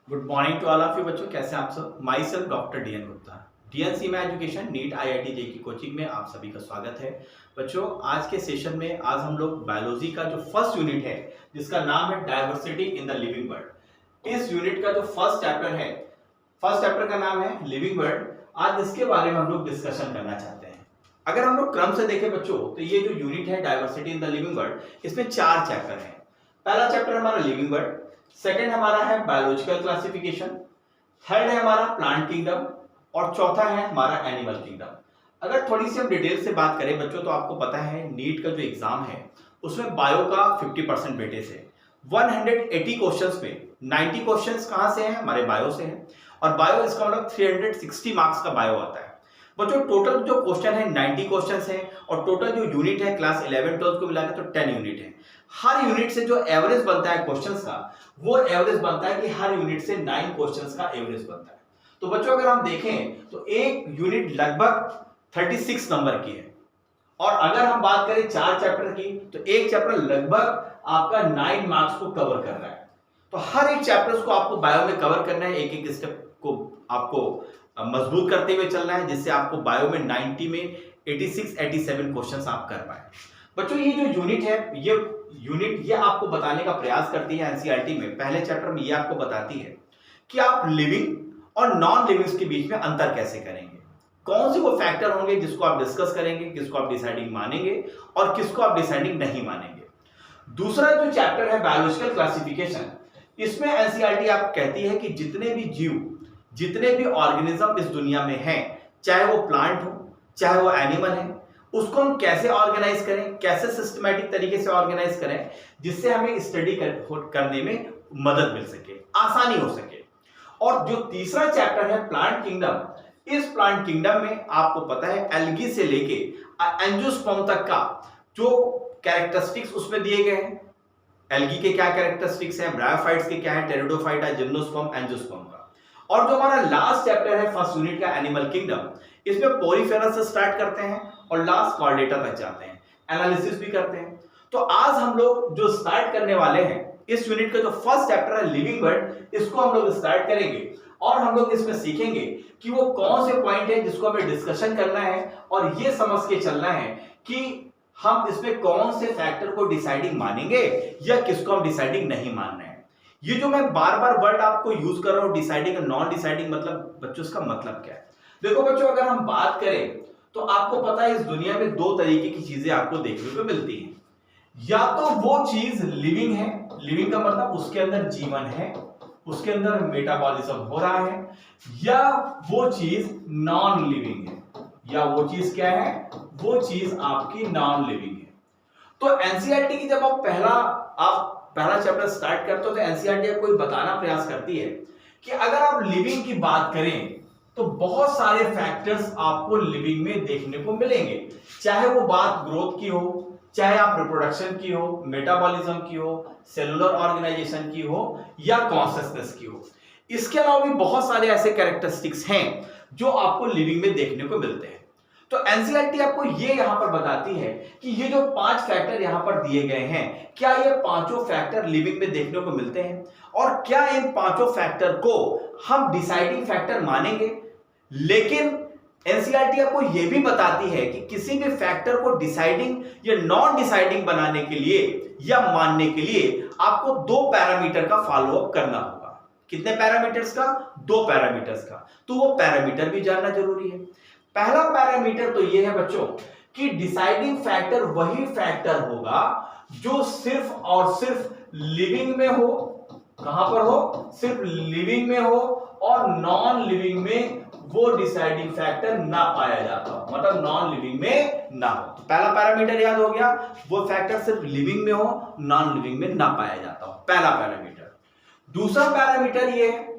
Good morning to all of you बच्चों, कैसे हैं आप सब। Myself doctor D N Gupta, DNC में एजुकेशन नीट आईआईटी जे की कोचिंग में आप सभी का स्वागत है। बच्चों, आज के सेशन में आज हम लोग बायोलॉजी का जो फर्स्ट यूनिट है जिसका नाम है diversity in the living world, इस यूनिट का जो फर्स्ट चैप्टर है, फर्स्ट चैप्टर का नाम है लिविंग वर्ल्ड। आज इसके बारे में हम लोग डिस्कशन करना चाहते हैं। अगर हम लोग क्रम से देखें बच्चों, तो ये जो यूनिट है diversity in the living world, इसमें 4 चैप्टर हैं। पहला चैप्टर हमारा लिविंग वर्ल्ड, सेकेंड हमारा है बायोलॉजिकल क्लासिफिकेशन, थर्ड है हमारा प्लांट किंगडम और चौथा है हमारा एनिमल किंगडम। अगर थोड़ी सी हम डिटेल से बात करें बच्चों, तो आपको पता है नीट का जो एग्जाम है उसमें बायो का 50% वेटेज है। 180 क्वेश्चंस में 90 क्वेश्चंस कहां से हैं? हमारे बायो से हैं। और बायो इसका मतलब 360 मार्क्स का बायो आता है। बच्चों, टोटल जो क्वेश्चन है 90 क्वेश्चंस हैं और टोटल जो यूनिट है क्लास 11 12 को मिलाकर तो 10 यूनिट है। हर यूनिट से जो एवरेज बनता है क्वेश्चंस का, वो एवरेज बनता है कि हर यूनिट से 9 क्वेश्चंस का एवरेज बनता है। तो बच्चों, अगर हम देखें तो एक यूनिट लगभग 36 नंबर की है। और अगर हम बात करें 4 चैप्टर की, तो एक चैप्टर लगभग आपका 9 मार्क्स को कवर कर रहा है। तो हर एक चैप्टर को आपको बायो में कवर करना है, एक एक स्टेप को आपको मजबूत करते हुए चलना है, जिससे आपको बायो में 90 में 86 87 क्वेश्चंस आप कर पाए। बच्चों, ये जो यूनिट है, ये आपको बताने का प्रयास करती है एनसीईआरटी में। पहले चैप्टर में ये आपको बताती है कि आप लिविंग और नॉन लिविंग के बीच में अंतर कैसे करेंगे, कौन से वो फैक्टर होंगे जिसको आप डिस्कस करेंगे, किसको आप डिसाइडिंग मानेंगे और किसको आप डिसाइडिंग नहीं मानेंगे। दूसरा जो चैप्टर है बायोलॉजिकल क्लासिफिकेशन, इसमें एनसीईआरटी आप कहती है कि जितने भी जीव, जितने भी ऑर्गेनिज्म इस दुनिया में हैं, चाहे वो प्लांट हो चाहे वो एनिमल है, उसको हम कैसे ऑर्गेनाइज करें, कैसे सिस्टमैटिक तरीके से ऑर्गेनाइज करें, जिससे हमें स्टडी करने में मदद मिल सके, आसानी हो सके। और जो तीसरा चैप्टर है प्लांट किंगडम, इस प्लांट किंगडम में आपको पता है एल्गी से लेके एंजियोस्पर्म तक का जो कैरेक्टरिस्टिक्स उसमें दिए गए हैं। एल्गी के क्या कैरेक्टरिस्टिक्स हैं, ब्रायोफाइट्स के क्या है, टेरिडोफाइट है, जिम्नोस्पर्म, एंजियोस्पर्म का। और जो हमारा लास्ट चैप्टर है फर्स्ट यूनिट का एनिमल किंगडम, इसमें पोरीफेरा से स्टार्ट करते हैं और लास्ट कॉर्डेटा तक जाते हैं, एनालिसिस भी करते हैं। तो आज हम लोग जो स्टार्ट करने वाले हैं, इस यूनिट का जो फर्स्ट चैप्टर है लिविंग वर्ल्ड, इसको हम लोग स्टार्ट करेंगे और हम लोग इसमें सीखेंगे कि वो कौन से पॉइंट है जिसको हमें डिस्कशन करना है और ये समझ के चलना है कि हम इसमें कौन से फैक्टर को डिसाइडिंग मानेंगे या किसको हम डिसाइडिंग नहीं मानना है। ये जो मैं बार बार वर्ड आपको यूज कर रहा हूं, डिसाइडिंग और नॉन डिसाइडिंग, मतलब बच्चों इसका मतलब क्या है? देखो बच्चों, अगर हम बात करें तो आपको पता है इस दुनिया में 2 तरीके की चीजें आपको देखने को मिलती हैं। या तो वो चीज लिविंग है, लिविंग का मतलब उसके अंदर जीवन है, उसके अंदर मेटाबॉलिज्म हो रहा है, या वो चीज नॉन लिविंग है। या वो चीज क्या है? वो चीज आपकी नॉन लिविंग है। तो एनसीईआरटी की जब आप पहला चैप्टर स्टार्ट करते हो, तो एनसीईआरटी आपको बताना प्रयास करती है कि अगर आप लिविंग की बात करें तो बहुत सारे फैक्टर्स आपको लिविंग में देखने को मिलेंगे, चाहे वो बात ग्रोथ की हो, चाहे आप रिप्रोडक्शन की हो, मेटाबॉलिज्म की हो, सेलुलर ऑर्गेनाइजेशन की हो या कॉन्शियसनेस की हो। इसके अलावा भी बहुत सारे ऐसे कैरेक्टरिस्टिक्स हैं जो आपको लिविंग में देखने को मिलते हैं। तो एनसीईआरटी आपको ये यहां पर बताती है कि ये जो 5 फैक्टर यहां पर दिए गए हैं, क्या ये पांचों फैक्टर लिविंग में देखने को मिलते हैं और क्या इन पांचों फैक्टर को हम डिसाइडिंग फैक्टर मानेंगे। लेकिन एनसीईआरटी आपको यह भी बताती है कि किसी भी फैक्टर को डिसाइडिंग या नॉन डिसाइडिंग बनाने के लिए या मानने के लिए आपको 2 पैरामीटर का फॉलोअप करना होगा। कितने पैरामीटर्स का? 2 पैरामीटर्स का। तो वो पैरामीटर भी जानना जरूरी है। पहला पैरामीटर तो ये है बच्चों कि डिसाइडिंग फैक्टर वही फैक्टर होगा जो सिर्फ और सिर्फ लिविंग में हो। कहां पर हो? सिर्फ लिविंग में हो और नॉन लिविंग में वो डिसाइडिंग फैक्टर ना पाया जाता हो, मतलब नॉन लिविंग में ना हो। तो पहला पैरामीटर याद हो गया, वो फैक्टर सिर्फ लिविंग में हो, नॉन लिविंग में ना पाया जाता हो, पहला पैरामीटर। दूसरा पैरामीटर ये है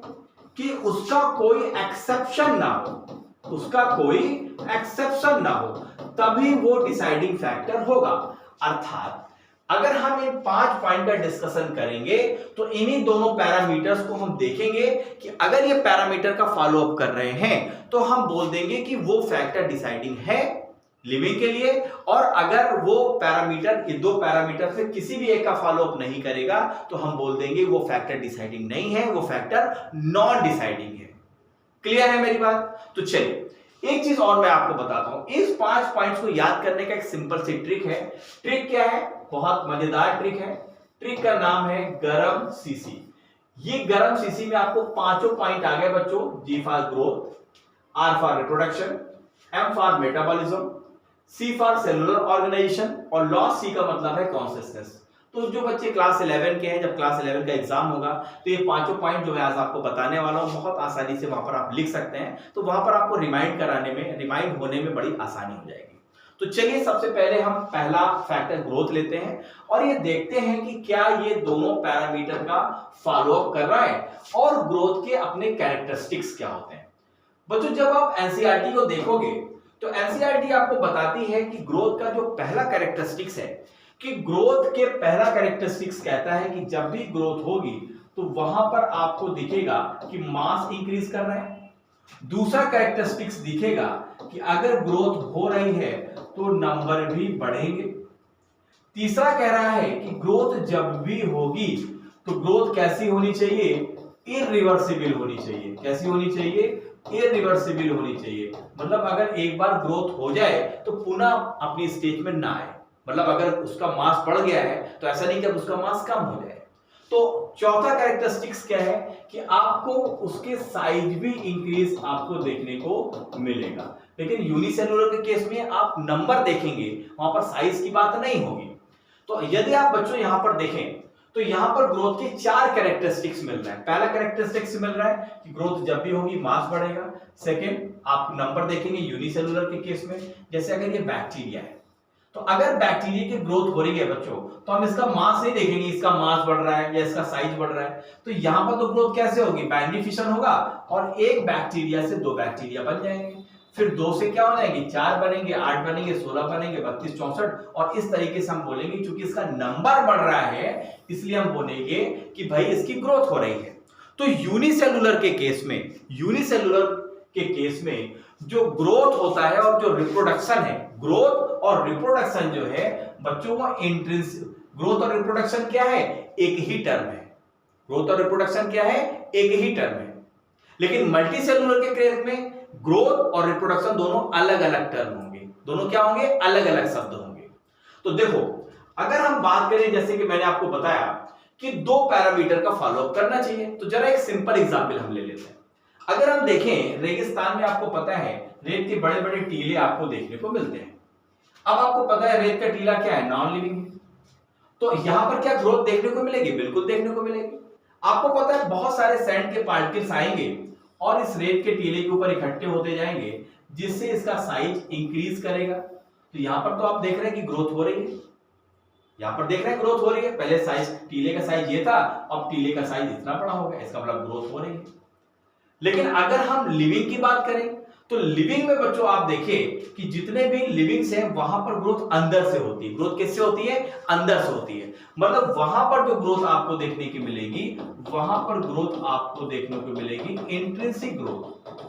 कि उसका कोई एक्सेप्शन ना हो, उसका कोई एक्सेप्शन ना हो, तभी वो डिसाइडिंग फैक्टर होगा। अर्थात अगर हम इन 5 पॉइंट का डिस्कशन करेंगे तो इन्हीं दोनों पैरामीटर्स को हम देखेंगे कि अगर ये पैरामीटर का फॉलोअप कर रहे हैं तो हम बोल देंगे कि वो फैक्टर डिसाइडिंग है लिविंग के लिए, और अगर वो पैरामीटर, ये दो पैरामीटर से किसी भी एक का फॉलोअप नहीं करेगा तो हम बोल देंगे वो फैक्टर डिसाइडिंग नहीं है, वो फैक्टर नॉन डिसाइडिंग है। क्लियर है मेरी बात? तो चलिए एक चीज और मैं आपको बताता हूं। इस 5 पॉइंट्स को याद करने का एक सिंपल सी ट्रिक है। ट्रिक क्या है? बहुत मजेदार ट्रिक है। ट्रिक का नाम है गरम सीसी। ये गरम सीसी में आपको पांचों पॉइंट आ गए बच्चों। G for growth, R for reproduction, M for metabolism, C for cellular organisation, और लॉ सी का मतलब है कॉन्सिस्टेंस। तो जो बच्चे क्लास 11 के हैं, जब क्लास 11 का एग्जाम होगा तो ये पांचों पॉइंट जो मैं आज आपको बताने वाला हूं बहुत आसानी से वहां पर आप लिख सकते हैं। तो वहां पर आपको रिमाइंड होने में बड़ी आसानी हो जाएगी। तो चलिए सबसे पहले हम पहला फैक्टर ग्रोथ लेते हैं और ये देखते हैं कि क्या ये दोनों पैरामीटर का फॉलोअप कर रहा है और ग्रोथ के अपने कैरेक्टरिस्टिक्स क्या होते हैं। बच्चों जब आप एनसीईआरटी को देखोगे तो एनसीईआरटी आपको बताती है कि ग्रोथ का जो पहला कैरेक्टरिस्टिक्स है, कि ग्रोथ के पहला कैरेक्टरिस्टिक्स कहता है कि जब भी ग्रोथ होगी तो वहां पर आपको दिखेगा कि मास इंक्रीज कर रहा है। दूसरा कैरेक्टरिस्टिक्स दिखेगा कि अगर ग्रोथ हो रही है तो नंबर भी बढ़ेंगे। तीसरा कह रहा है कि ग्रोथ जब भी होगी तो ग्रोथ कैसी होनी चाहिए? इरिवर्सिबल होनी चाहिए। कैसी होनी चाहिए? इरिवर्सिबल होनी चाहिए। मतलब अगर एक बार ग्रोथ हो जाए तो पुनः अपनी स्टेज में ना आए। मतलब अगर उसका मास बढ़ गया है तो ऐसा नहीं कि अब उसका मास कम हो जाए। तो चौथा कैरेक्टरिस्टिक्स क्या है कि आपको उसके साइज भी इंक्रीज आपको देखने को मिलेगा। लेकिन यूनिसेलुलर के केस में आप नंबर देखेंगे, वहां पर साइज की बात नहीं होगी। तो यदि आप बच्चों यहां पर देखें तो यहां पर ग्रोथ के 4 कैरेक्टरिस्टिक्स मिल रहा है। पहला कैरेक्टरिस्टिक्स मिल रहा है कि ग्रोथ जब भी होगी मास बढ़ेगा। सेकंड, आप नंबर देखेंगे यूनिसेलुलर के केस में, जैसे अगर ये बैक्टीरिया है तो अगर बैक्टीरिया की ग्रोथ हो रही है बच्चों तो हम इसका मास नहीं देखेंगे, इसका मास बढ़ रहा है या इसका साइज बढ़ रहा है। तो यहां पर तो ग्रोथ कैसे होगी? बाइनरी फिशन होगा और एक बैक्टीरिया से 2 बैक्टीरिया बन जाएंगे, फिर 2 से क्या हो जाएंगे? 4 बनेंगे, 8 बनेंगे, 16 बनेंगे, 32, 64, और इस तरीके से हम बोलेंगे क्योंकि इसका नंबर बढ़ रहा है इसलिए हम बोलेंगे कि भाई इसकी ग्रोथ हो रही है। तो यूनिसेलुलर के केस में जो ग्रोथ होता है और जो रिप्रोडक्शन है, ग्रोथ और रिप्रोडक्शन जो है बच्चों को इंट्रिंसिक, ग्रोथ और रिप्रोडक्शन क्या है? एक ही टर्म है। ग्रोथ और रिप्रोडक्शन क्या है? एक ही टर्म है। लेकिन मल्टीसेलुलर के केस में ग्रोथ और रिप्रोडक्शन दोनों अलग अलग टर्म होंगे। दोनों क्या होंगे? अलग अलग शब्द होंगे। तो देखो अगर हम बात करें, जैसे कि मैंने आपको बताया कि 2 पैरामीटर का फॉलोअप करना चाहिए, तो जरा एक सिंपल एग्जांपल हम ले लेते हैं। अगर हम देखें रेगिस्तान में आपको पता है रेत के बड़े बड़े टीले आपको देखने को मिलते हैं। अब आपको पता है रेत का टीला क्या है? नॉन लिविंग है। तो यहां पर क्या ग्रोथ देखने को मिलेगी? बिल्कुल देखने को मिलेगी। आपको पता है बहुत सारे सैंड के पार्टिकल्स आएंगे और इस रेत के टीले के ऊपर इकट्ठे होते जाएंगे जिससे इसका साइज इंक्रीज करेगा। तो यहां पर तो आप देख रहे हैं कि ग्रोथ हो रही है। यहां पर देख रहे हैं ग्रोथ हो रही है। पहले साइज, टीले का साइज ये था, अब टीले का साइज इतना बड़ा हो गया, इसका मतलब ग्रोथ हो रही है। लेकिन अगर हम लिविंग की बात करें तो लिविंग में बच्चों आप देखिए कि जितने भी लिविंग्स हैं वहां पर ग्रोथ अंदर से होती है। ग्रोथ किससे होती है? अंदर से होती है। मतलब वहां पर जो ग्रोथ आपको देखने की मिलेगी, वहां पर ग्रोथ आपको देखने को मिलेगी इंट्रिंसिक ग्रोथ।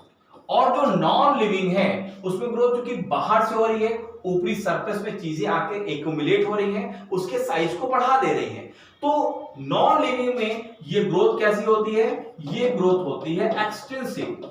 और जो नॉन लिविंग है उसमें ग्रोथ जो कि बाहर से हो रही है, ऊपरी सरफेस पे चीजें आके एक्यूमुलेट हो रही हैं, उसके साइज को बढ़ा दे रही हैं। तो नॉन लिविंग में ये ग्रोथ कैसी होती है? ये ग्रोथ होती है एक्सटेंसिव।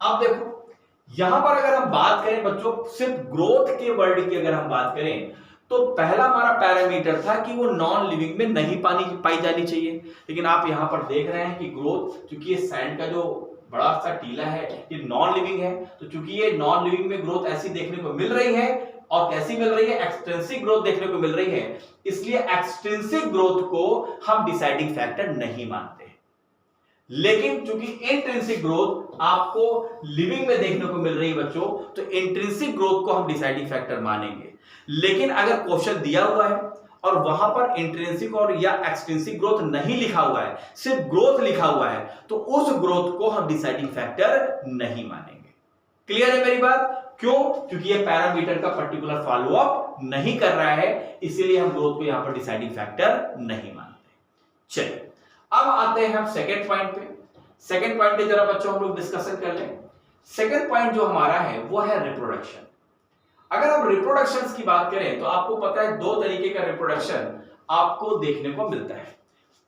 अब देखो यहां पर अगर हम बात करें बच्चों सिर्फ ग्रोथ के वर्ड की अगर हम बात करें तो पहला हमारा पैरामीटर था कि वो नॉन लिविंग में नहीं पाई जानी चाहिए। लेकिन आप यहां पर देख रहे हैं कि ग्रोथ, क्योंकि ये सैंड का जो बड़ा सा टीला है ये नॉन लिविंग है, तो चूंकि ये नॉन लिविंग में ग्रोथ ऐसी देखने को मिल रही है, और कैसी मिल रही है? एक्सटेंसिव ग्रोथ देखने को मिल रही है। इसलिए एक्सटेंसिव ग्रोथ को हम डिसाइडिंग फैक्टर नहीं मानते। लेकिन चूंकि इंट्रिंसिक ग्रोथ आपको लिविंग में देखने को मिल रही है बच्चों, तो इंट्रिंसिक ग्रोथ को हम डिसाइडिंग फैक्टर मानेंगे। लेकिन अगर क्वेश्चन दिया हुआ है और वहां पर इंट्रिंसिक और या एक्सट्रिंसिक ग्रोथ नहीं लिखा हुआ है, सिर्फ ग्रोथ लिखा हुआ है, तो उस ग्रोथ को हम डिसाइडिंग फैक्टर नहीं मानेंगे। क्लियर है मेरी बात? क्यों? क्योंकि ये पैरामीटर का पर्टिकुलर फॉलोअप नहीं कर रहा है, इसीलिए हम ग्रोथ को यहां पर डिसाइडिंग फैक्टर नहीं मानते। चलिए अब आते हैं हम सेकेंड पॉइंट पे। सेकेंड पॉइंट पे जरा बच्चों हम लोग डिस्कशन कर लें। सेकंड पॉइंट जो हमारा है वो है रिप्रोडक्शन। अगर हम रिप्रोडक्शन की बात करें तो आपको पता है दो तरीके का रिप्रोडक्शन आपको देखने को मिलता है।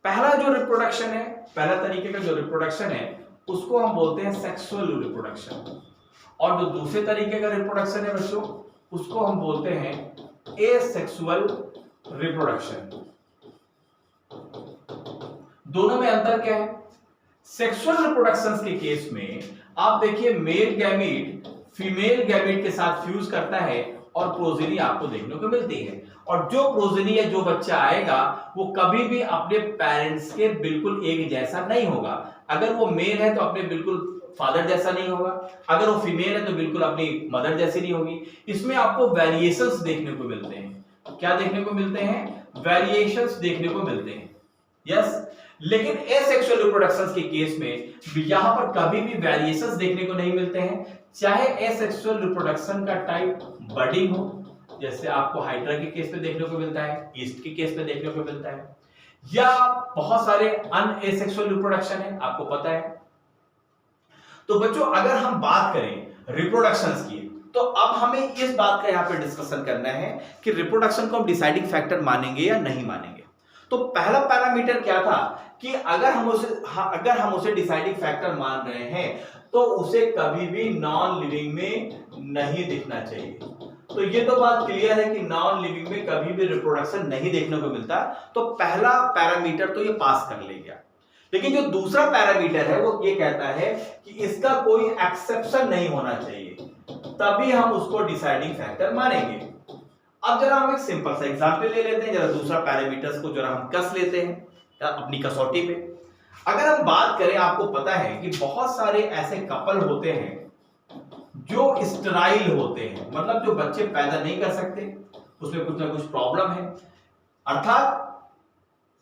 पहला जो रिप्रोडक्शन है, पहला तरीके का जो रिप्रोडक्शन है उसको हम बोलते हैं सेक्सुअल रिप्रोडक्शन, और जो दूसरे तरीके का रिप्रोडक्शन है बच्चों उसको हम बोलते हैं एसेक्सुअल रिप्रोडक्शन। दोनों में अंतर क्या है? सेक्सुअल रिप्रोडक्शन के केस में आप देखिए मेल गैमीट फीमेल गैमीट के साथ फ्यूज करता है और प्रोजेनी आपको देखने को मिलती है, और जो प्रोजेनी है जो बच्चा आएगा वो कभी भी अपने पेरेंट्स के बिल्कुल एक जैसा नहीं होगा। अगर वो मेल है तो अपने बिल्कुल फादर जैसा नहीं होगा, अगर वो फीमेल है तो बिल्कुल अपनी मदर जैसी नहीं होगी। इसमें आपको वेरिएशंस देखने को मिलते हैं। क्या देखने को मिलते हैं? वेरिएशंस देखने को मिलते हैं। यस, लेकिन एसेक्सुअल रिप्रोडक्शन के केस में यहां पर कभी भी वेरिएशंस देखने को नहीं मिलते हैं। चाहे एसेक्सुअल रिप्रोडक्शन का टाइप बडिंग हो, जैसे आपको हाइड्रा के केस में देखने को मिलता है, ईस्ट के केस में देखने को मिलता है, या बहुत सारे अनएसेक्सुअल रिप्रोडक्शन है, आपको पता है। तो बच्चों अगर हम बात करें रिप्रोडक्शंस की तो अब हमें इस बात का यहां पे डिस्कशन करना है कि रिप्रोडक्शन को हम डिसाइडिंग फैक्टर मानेंगे या नहीं मानेंगे। तो पहला पैरामीटर क्या था कि अगर हम उसे डिसाइडिंग फैक्टर मान रहे हैं तो उसे कभी भी नॉन लिविंग में नहीं दिखना चाहिए। तो ये तो बात क्लियर है कि नॉन लिविंग में कभी भी रिप्रोडक्शन नहीं देखने को मिलता, तो पहला पैरामीटर तो ये पास कर ले गया। लेकिन जो दूसरा पैरामीटर है वो ये कहता है कि इसका कोई एक्सेप्शन नहीं होना चाहिए, तभी हम उसको डिसाइडिंग फैक्टर मानेंगे। अब जरा हम एक सिंपल सा एग्जांपल ले लेते हैं, जरा दूसरा पैरामीटर्स को जरा हम कस लेते हैं अपनी कसौटी पे। अगर हम बात करें, आपको पता है कि बहुत सारे ऐसे कपल होते हैं जो स्टेराइल होते हैं, मतलब जो बच्चे पैदा नहीं कर सकते, उसमें कुछ ना कुछ प्रॉब्लम है, अर्थात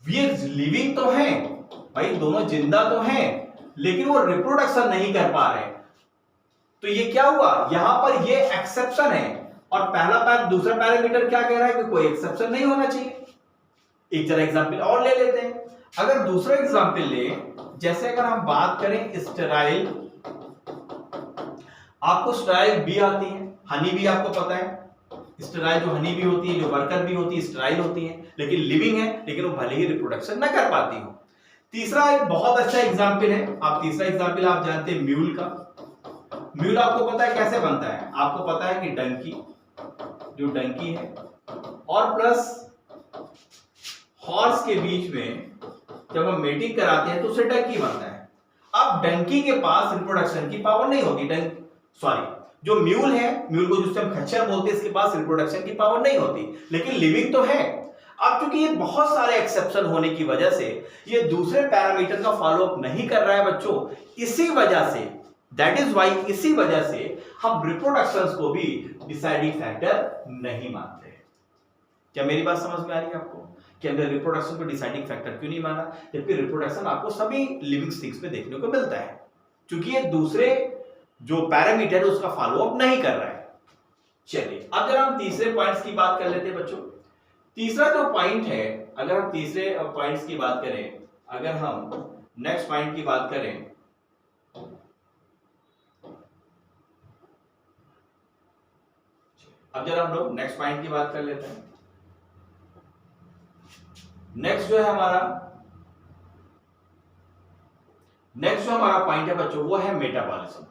वे लिविंग तो हैं भाई, दोनों जिंदा तो हैं लेकिन वो रिप्रोडक्शन नहीं कर पा रहे। तो ये क्या हुआ, यहां पर ये एक्सेप्शन है, और दूसरा पैरामीटर क्या कह रहा है कि कोई एक्सेप्शन नहीं होना चाहिए। एक जरा एग्जांपल और ले लेते हैं। अगर दूसरा एग्जांपल ले, जैसे अगर हम बात करें स्टेराइल, आपको स्टेराइल बी आती है, हनी बी आपको पता है, स्टेराइल जो हनी बी होती है, जो वर्कर बी होती है, स्टेराइल होती है लेकिन लिविंग है, लेकिन वो भले ही रिप्रोडक्शन ना कर पाती हो। तीसरा एक बहुत अच्छा एग्जांपल है, आप तीसरा एग्जांपल आप जानते हैं म्यूल का। म्यूल आपको पता है कैसे बनता है, आपको पता है कि डंकी, जो डंकी है और प्लस हॉर्स के बीच में जब हम मेटिंग कराते हैं तो उससे डंकी बनता है। अब डंकी के पास रिप्रोडक्शन की पावर नहीं होती, जो म्यूल है, म्यूल को जिससे हम खच्चर बोलते हैं, इसके पास रिप्रोडक्शन की पावर नहीं होती, लेकिन लिविंग तो है। अब क्योंकि ये बहुत सारे एक्सेप्शन होने की वजह से ये दूसरे पैरामीटर का फॉलो अप नहीं कर रहा है बच्चों, इसी वजह से, दैट इज वाई, इसी वजह से हम रिप्रोडक्शंस को भी डिसाइडिंग फैक्टर नहीं मानते। क्या मेरी बात समझ में आ रही है आपको कि अगर रिप्रोडक्शन को डिसाइडिंग फैक्टर क्यों नहीं माना, जबकि रिप्रोडक्शन आपको सभी लिविंग थिंग्स में देखने को मिलता है, क्योंकि ये दूसरे जो पैरामीटर है उसका फॉलो अप नहीं कर रहा है। चलिए अब जरा हम तीसरे पॉइंट्स की बात कर लेते हैं बच्चों। तीसरा जो पॉइंट है, अगर हम तीसरे पॉइंट्स की बात करें, अगर हम नेक्स्ट पॉइंट की बात करें, अब जरा हम लोग नेक्स्ट पॉइंट की बात कर लेते हैं। नेक्स्ट जो हमारा पॉइंट है बच्चों वो है मेटाबॉलिज्म।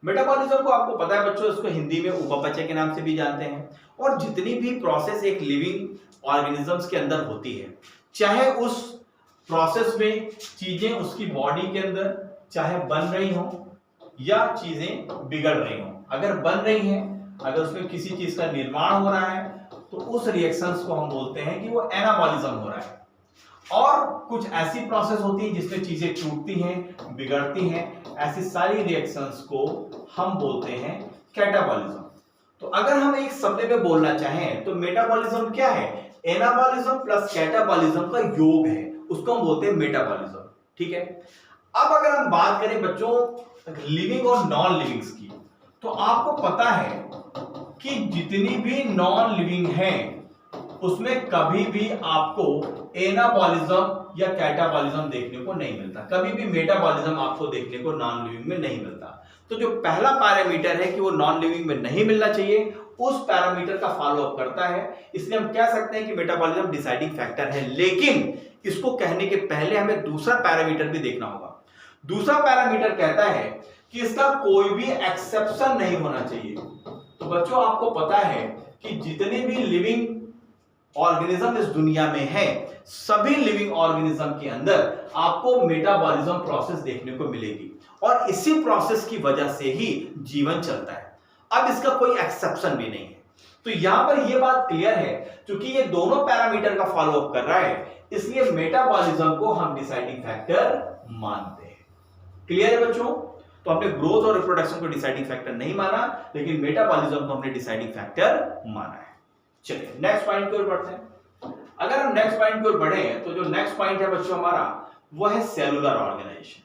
मेटाबॉलिज्म को आपको पता है बच्चों, इसको हिंदी में उपापचय के नाम से भी जानते हैं। और जितनी भी प्रोसेस एक लिविंग ऑर्गेनिजम्स के अंदर होती है, चाहे उस प्रोसेस में चीजें उसकी बॉडी के अंदर चाहे बन रही हो या चीजें बिगड़ रही हो, अगर बन रही हैं, अगर उसमें किसी चीज का निर्माण हो रहा है तो उस रिएक्शंस को हम बोलते हैं कि वो एनाबॉलिज्म हो रहा है। और कुछ ऐसी प्रोसेस होती है जिसमें चीजें टूटती हैं, बिगड़ती हैं, ऐसी सारी रिएक्शंस को हम बोलते हैं कैटाबॉलिज्म। तो अगर हम एक शब्द में बोलना चाहें तो मेटाबॉलिज्म क्या है, एनाबॉलिज्म प्लस कैटाबॉलिज्म का योग है, उसको हम बोलते हैं मेटाबॉलिज्म। ठीक है, अब अगर हम बात करें बच्चों लिविंग और नॉन लिविंग्स की, तो आपको पता है कि जितनी भी नॉन लिविंग हैं उसमें कभी भी आपको एनाबॉलिज्म या कैटाबॉलिज्म देखने को नहीं मिलता, कभी भी मेटाबॉलिज्म आपको देखने को नॉन लिविंग में नहीं मिलता। तो जो पहला पैरामीटर है कि वो नॉन लिविंग में नहीं मिलना चाहिए, उस पैरामीटर का फॉलो अप करता है। इसलिए हम कह सकते हैं कि मेटाबॉलिज्म डिसाइडिंग फैक्टर है। लेकिन इसको कहने के पहले हमें दूसरा पैरामीटर भी देखना होगा। दूसरा पैरामीटर कहता है कि इसका कोई भी एक्सेप्शन नहीं होना चाहिए। तो बच्चों आपको पता है कि जितने भी लिविंग ऑर्गेनिज्म इस दुनिया में है, सभी लिविंग ऑर्गेनिज्म के अंदर आपको मेटाबॉलिज्म प्रोसेस देखने को मिलेगी और इसी प्रोसेस की वजह से ही जीवन चलता है। अब इसका कोई एक्सेप्शन भी नहीं है। तो यहां पर यह बात क्लियर है, क्योंकि ये दोनों पैरामीटर का फॉलो अप कर रहा है, इसलिए मेटाबॉलिज्म को हम डिसाइडिंग फैक्टर मानते हैं। क्लियर है बच्चों? तो हमने ग्रोथ और रिप्रोडक्शन को डिसाइडिंग फैक्टर नहीं माना, लेकिन मेटाबॉलिज्म को हमने डिसाइडिंग फैक्टर माना है। चलिए नेक्स्ट पॉइंट की ओर बढ़ते हैं। अगर हम नेक्स्ट पॉइंट की ओर बढ़े तो जो नेक्स्ट पॉइंट है बच्चों हमारा, वो है सेलुलर ऑर्गेनाइजेशन।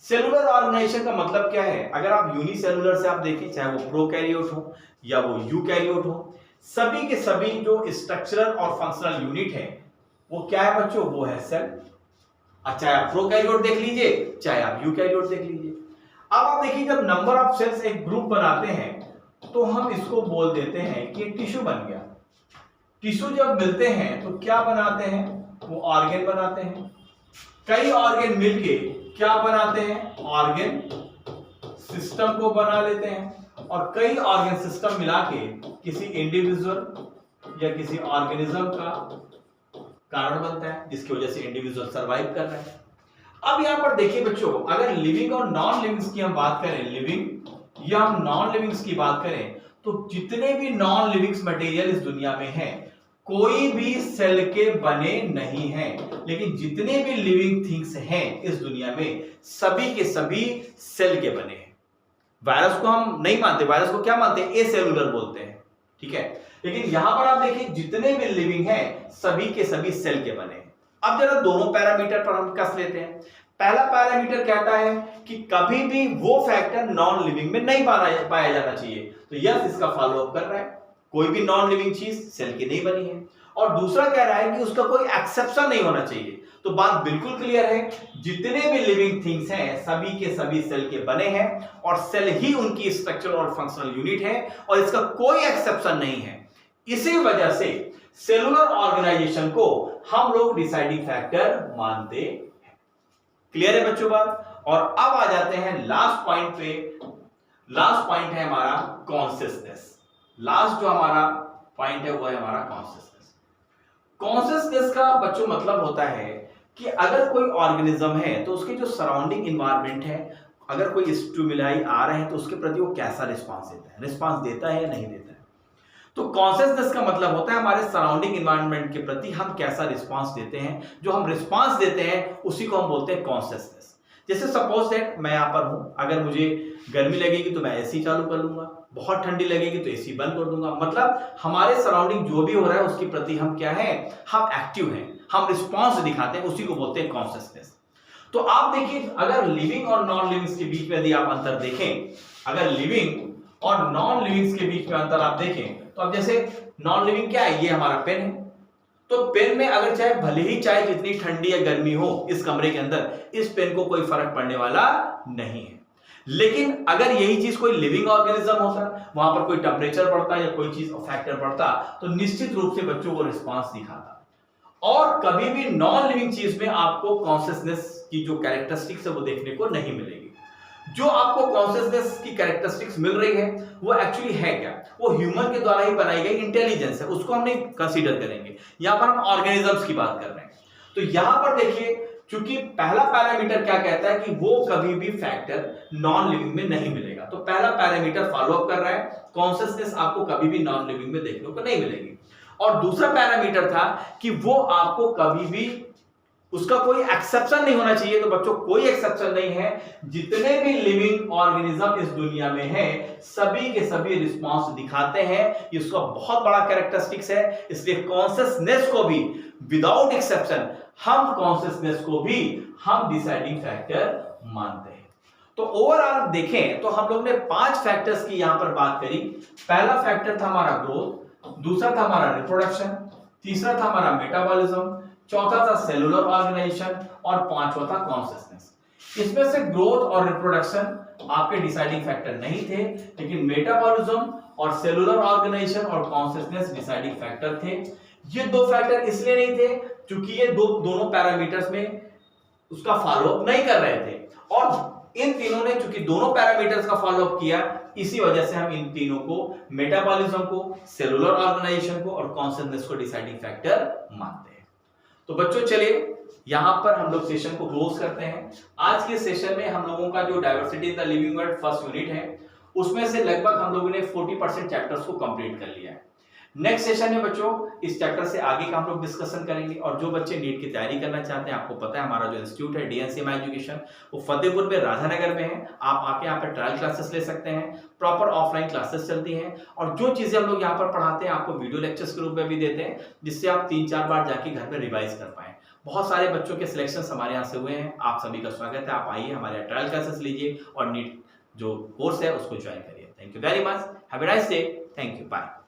सेलुलर ऑर्गेनाइजेशन का मतलब क्या है? अगर आप यूनिसेलुलर से आप देखें, चाहे वो प्रोकैरियोट हो या वो यूकैरियोट हो, सभी के सभी जो स्ट्रक्चरल और फंक्शनल यूनिट है वो क्या है बच्चों? वो है सेल। चाहे आप प्रोकैरियोट देख लीजिए, चाहे आप यूकैरियोट देख लीजिए। अब आप देखिए, जब नंबर ऑफ सेल्स एक ग्रुप बनाते हैं तो हम इसको बोल देते हैं कि टिश्यू बन गया। टिश्यू जब मिलते हैं तो क्या बनाते हैं? वो ऑर्गेन बनाते हैं। कई ऑर्गेन मिलके क्या बनाते हैं? ऑर्गेन सिस्टम को बना लेते हैं। और कई ऑर्गेन सिस्टम मिला के किसी इंडिविजुअल या किसी ऑर्गेनिज्म का कारण बनता है, जिसकी वजह से इंडिविजुअल सरवाइव कर रहा है। अब यहां पर देखिए बच्चों, अगर लिविंग और नॉन लिविंग्स की हम बात करें, लिविंग या हम नॉन लिविंग्स की बात करें, तो जितने भी नॉन लिविंग्स मटेरियल इस दुनिया में हैं, कोई भी सेल के बने नहीं हैं। लेकिन जितने भी लिविंग थिंग्स हैं इस दुनिया में, सभी के सभी सेल के बने हैं। वायरस को हम नहीं मानते, वायरस को क्या मानते हैं? एसेलुलर बोलते हैं, ठीक है। लेकिन यहां पर आप देखिए, जितने भी लिविंग हैं सभी के सभी सेल के बने हैं। अब जरा दोनों पैरामीटर पर हम कस लेते हैं। पहला पैरामीटर कहता है कि कभी भी वो फैक्टर नॉन लिविंग में नहीं पाया जाना चाहिए। तो यस, इसका फॉलो अप कर रहा है, कोई भी नॉन लिविंग चीज सेल की नहीं बनी है। और दूसरा कह रहा है कि उसका कोई एक्सेप्शन नहीं होना चाहिए। तो बात बिल्कुल क्लियर है, जितने भी लिविंग थिंग्स हैं सभी के सभी सेल के बने हैं और सेल ही उनकी स्ट्रक्चरल और फंक्शनल यूनिट है और इसका कोई एक्सेप्शन नहीं है। इसी वजह से सेलुलर ऑर्गेनाइजेशन को हम लोग डिसाइडिंग फैक्टर मानते हैं। क्लियर है बच्चों बात? और अब आ जाते हैं लास्ट पॉइंट पे। लास्ट पॉइंट है हमारा कॉन्शियसनेस। लास्ट जो हमारा पॉइंट है वो है हमारा कॉन्शियसनेस। कॉन्शियसनेस का बच्चों मतलब होता है कि अगर कोई ऑर्गेनिज्म है तो उसके जो सराउंडिंग एनवायरनमेंट है, अगर कोई स्टिमुलाई आ रहे हैं तो उसके प्रति वो कैसा रिस्पांस देता है, रिस्पांस देता है या नहीं देता है। तो कॉन्शियसनेस का मतलब होता है हमारे सराउंडिंग एनवायरनमेंट के प्रति हम कैसा रिस्पांस देते हैं। जो हम रिस्पांस देते हैं उसी को हम बोलते हैं कॉन्शियसनेस। जैसे सपोज दैट मैं यहां पर हूं, अगर मुझे गर्मी लगेगी तो मैं एसी चालू कर लूंगा, बहुत ठंडी लगेगी तो एसी बंद कर दूंगा। मतलब हमारे सराउंडिंग जो भी हो रहा है उसके प्रति हम क्या है? हम एक्टिव हैं, हम रिस्पांस दिखाते हैं, उसी को बोलते हैं कॉन्शियसनेस। तो आप देखिए, अगर लिविंग और नॉन लिविंग्स के बीच में यदि आप अंतर देखें, अगर लिविंग और नॉन लिविंग्स के बीच में अंतर आप देखें, तो अब जैसे नॉन लिविंग क्या है? ये हमारा पेन है। तो पेन में अगर चाहे भले ही चाहे जितनी ठंडी या गर्मी हो इस कमरे के अंदर, इस पेन को कोई फर्क पड़ने वाला नहीं है। लेकिन अगर यही चीज कोई लिविंग ऑर्गेनिज्म होता, वहां पर कोई टेम्परेचर बढ़ता या कोई चीज फैक्टर बढ़ता, तो निश्चित रूप से बच्चों को रिस्पांस दिखाता। और कभी भी नॉन लिविंग चीज में आपको कॉन्शियसनेस की जो कैरेक्टरिस्टिक्स है वो देखने को नहीं मिलेगी। जो आपको कॉन्शियसनेस की कैरेक्टरिस्टिक्स मिल रही है वो एक्चुअली है क्या? वो ह्यूमन के द्वारा ही बनाई गई इंटेलिजेंस है, उसको हम नहीं कंसीडर करेंगे। यहां पर हम ऑर्गेनिजम्स की बात कर रहे हैं। तो यहां पर देखिए, क्योंकि पहला पैरामीटर क्या कहता है कि वो कभी भी फैक्टर नॉन लिविंग में नहीं मिलेगा। तो पहला पैरामीटर फॉलो अप कर रहा है, कॉन्शियसनेस आपको कभी भी नॉन लिविंग में देखने को नहीं मिलेगी। और दूसरा पैरामीटर था कि वो आपको कभी भी उसका कोई एक्सेप्शन नहीं होना चाहिए। तो बच्चों कोई एक्सेप्शन नहीं है, जितने भी लिविंग ऑर्गेनिज्म इस दुनिया में हैं सभी के सभी रिस्पांस दिखाते हैं। ये उसका बहुत बड़ा कैरेक्टरिस्टिक्स है। इसलिए कॉन्शियसनेस को भी विदाउट एक्सेप्शन, हम कॉन्शियसनेस को भी हम डिसाइडिंग फैक्टर मानते हैं। तो ओवरऑल देखें तो हम लोग ने 5 फैक्टर्स की यहां पर बात करी। पहला फैक्टर था हमारा ग्रोथ, दूसरा था हमारा रिप्रोडक्शन, तीसरा था हमारा मेटाबॉलिज्म, चौथा था सेलुलर ऑर्गेनाइजेशन और पांचवा था कॉन्शियसनेस। इसमें से ग्रोथ और रिप्रोडक्शन आपके डिसाइडिंग फैक्टर नहीं थे, लेकिन मेटाबॉलिज्म और सेलुलर ऑर्गेनाइजेशन और कॉन्सियसनेस डिसाइडिंग फैक्टर थे। ये दो फैक्टर इसलिए नहीं थे क्योंकि ये दोनों पैरामीटर्स में उसका फॉलोअप नहीं कर रहे थे, और इन तीनों ने चूंकि दोनों पैरामीटर्स का फॉलोअप किया, इसी वजह से हम इन तीनों को, मेटाबॉलिज्म को, सेलुलर ऑर्गेनाइजेशन को और कॉन्सियसनेस को डिसाइडिंग फैक्टर मानते हैं। तो बच्चों चलिए यहां पर हम लोग सेशन को क्लोज करते हैं। आज के सेशन में हम लोगों का जो diversity in the living world first unit है, उसमें से लगभग हम लोगों ने 40% चैप्टर्स को कंप्लीट कर लिया है। नेक्स्ट सेशन में बच्चों इस चैप्टर से आगे का हम लोग डिस्कशन करेंगे, और जो बच्चे नीट की तैयारी करना चाहते हैं, आपको पता है हमारा जो इंस्टीट्यूट है डीएनसीएम एजुकेशन, वो फतेहपुर में राधानगर में है। आप आके यहाँ पर ट्रायल क्लासेस ले सकते हैं, प्रॉपर ऑफलाइन क्लासेस चलती हैं, और जो चीजें हम लोग यहाँ पर पढ़ाते हैं आपको वीडियो लेक्चर्स के रूप में भी देते हैं, जिससे आप 3-4 बार जाके घर पर रिवाइज कर पाए। बहुत सारे बच्चों के सिलेक्शन हमारे यहाँ से हुए हैं। आप सभी का स्वागत है, आप आइए हमारे ट्रायल क्लासेस लीजिए और नीट जो कोर्स है उसको ज्वाइन करिए। Thank you very much, have a nice day, thank you, bye.